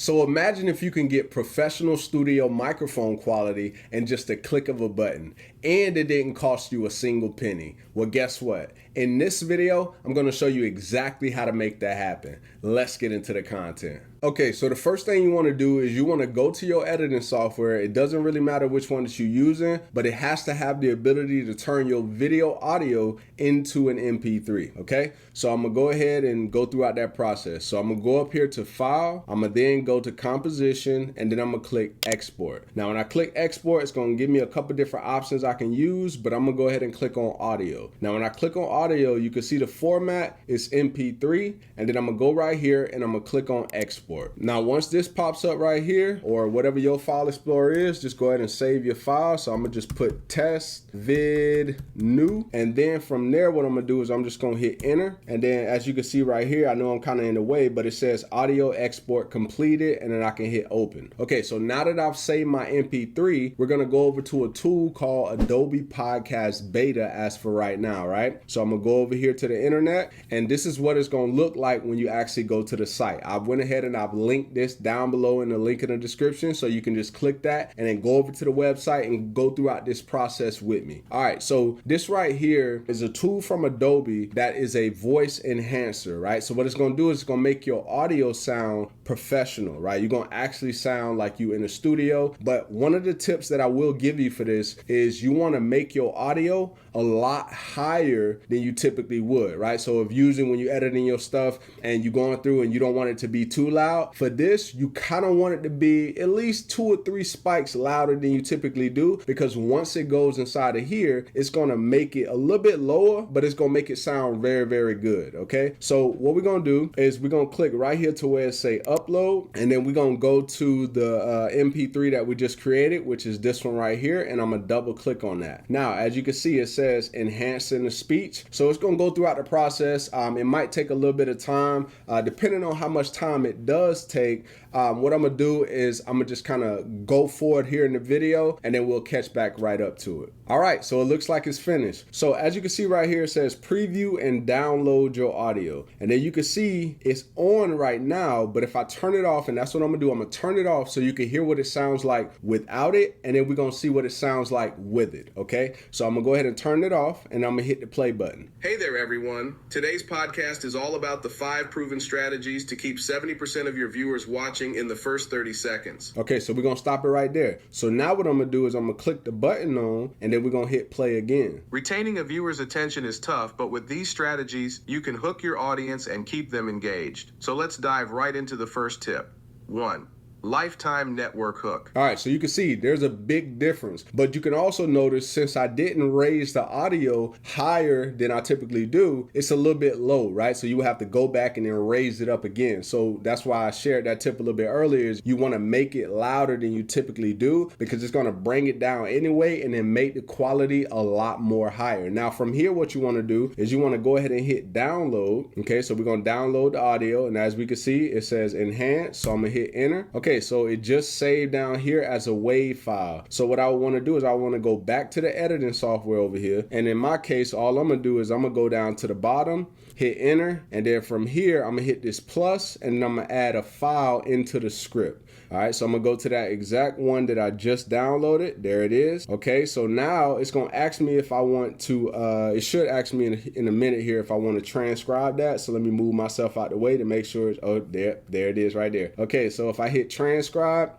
So imagine if you can get professional studio microphone quality in just a click of a button, and it didn't cost you a single penny. Well, guess what? In this video, I'm going to show you exactly how to make that happen. Let's get into the content. Okay, so the first thing you want to do is you want to go to your editing software. It doesn't really matter which one that you're using, but it has to have the ability to turn your video audio into an MP3, okay? So I'm going to go ahead and go throughout that process. So I'm going to go up here to File. I'm going to then go to Composition, and then I'm going to click Export. Now, when I click Export, it's going to give me a couple different options I can use, but I'm going to go ahead and click on Audio. Now, when I click on Audio, you can see the format is MP3, and then I'm going to go right here, and I'm going to click on Export. Now, once this pops up right here, or whatever your file explorer is, just go ahead and save your file. So I'm gonna just put test vid new, and then from there, what I'm gonna do is I'm just gonna hit enter. And then as you can see right here, I know I'm kind of in the way, but it says audio export completed, and then I can hit open. Okay, so now that I've saved my MP3, we're gonna go over to a tool called Adobe Podcast Beta as for right now, right? So I'm gonna go over here to the internet, and this is what it's gonna look like when you actually go to the site. I went ahead and I've linked this down below in the link in the description, so you can just click that and then go over to the website and go throughout this process with me. All right, so this right here is a tool from Adobe that is a voice enhancer, right? So what it's gonna do is it's gonna make your audio sound professional, right? You're gonna actually sound like you in a studio. But one of the tips that I will give you for this is you wanna make your audio a lot higher than you typically would, right? So if when you're editing your stuff and you're going through and you don't want it to be too loud, for this, you kind of want it to be at least 2 or 3 spikes louder than you typically do, because once it goes inside of here, it's going to make it a little bit lower, but it's going to make it sound very, very good, okay? So what we're going to do is we're going to click right here to where it say upload, and then we're going to go to the MP3 that we just created, which is this one right here, and I'm going to double click on that. Now, as you can see, it says enhancing the speech. So it's going to go throughout the process. It might take a little bit of time, depending on how much time it does take. What I'm gonna do is I'm gonna just kind of go forward here in the video, and then we'll catch back right up to it. All right, so it looks like it's finished. So as you can see right here, it says preview and download your audio. And then you can see it's on right now, but if I turn it off, and that's what I'm gonna do, I'm gonna turn it off so you can hear what it sounds like without it, and then we're gonna see what it sounds like with it, okay? So I'm gonna go ahead and turn it off, and I'm gonna hit the play button. Hey there, everyone. Today's podcast is all about the 5 proven strategies to keep 70% of your viewers watching in the first 30 seconds. Okay, so we're gonna stop it right there. So now what I'm gonna do is I'm gonna click the button on, and then we're gonna hit play again. Retaining a viewer's attention is tough, but with these strategies, you can hook your audience and keep them engaged. So let's dive right into the first tip. 1. Lifetime network hook. All right, so you can see there's a big difference, but you can also notice since I didn't raise the audio higher than I typically do, it's a little bit low, right? So you have to go back and then raise it up again. So that's why I shared that tip a little bit earlier, is you want to make it louder than you typically do, because it's going to bring it down anyway and then make the quality a lot more higher. Now from here, what you want to do is you want to go ahead and hit download. Okay, so we're going to download the audio, and as we can see, it says enhance, so I'm gonna hit enter. Okay, so it just saved down here as a WAV file. So what I want to do is I want to go back to the editing software over here. And in my case, all I'm going to do is I'm going to go down to the bottom, hit enter. And then from here, I'm going to hit this plus, and then I'm going to add a file into the script. All right, so I'm gonna go to that exact one that I just downloaded. There it is. Okay, so now it's gonna ask me if I want to, it should ask me in a minute here if I want to transcribe that. So let me move myself out the way to make sure it's, oh, there it is right there. Okay, so if I hit transcribe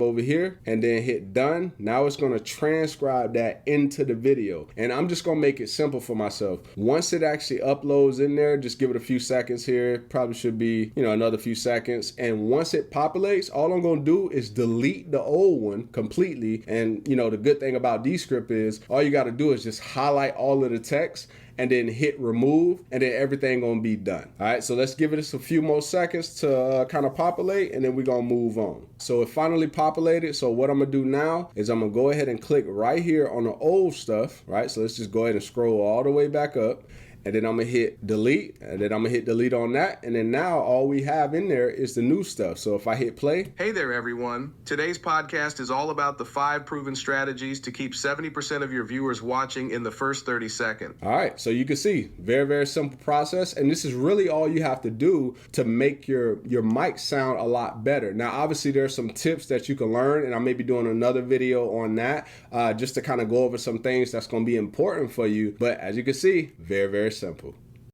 over here, and then hit done, now it's gonna transcribe that into the video. And I'm just gonna make it simple for myself. Once it actually uploads in there, just give it a few seconds here. Probably should be, another few seconds. And once it populates, all I'm gonna do is delete the old one completely. And the good thing about Descript is all you gotta do is just highlight all of the text and then hit remove, and then everything gonna be done. All right, so let's give it a few more seconds to kind of populate, and then we're gonna move on. So it finally populated. So what I'm gonna do now is I'm gonna go ahead and click right here on the old stuff, right? So let's just go ahead and scroll all the way back up. and then I'm gonna hit delete, and then I'm gonna hit delete on that, and then now all we have in there is the new stuff. So if I hit play. Hey there, everyone. Today's podcast is all about the 5 proven strategies to keep 70% of your viewers watching in the first 30 seconds. All right, so you can see, very, very simple process, and this is really all you have to do to make your mic sound a lot better. Now, obviously, there's some tips that you can learn, and I may be doing another video on that just to kind of go over some things that's going to be important for you. But as you can see, very, very simple.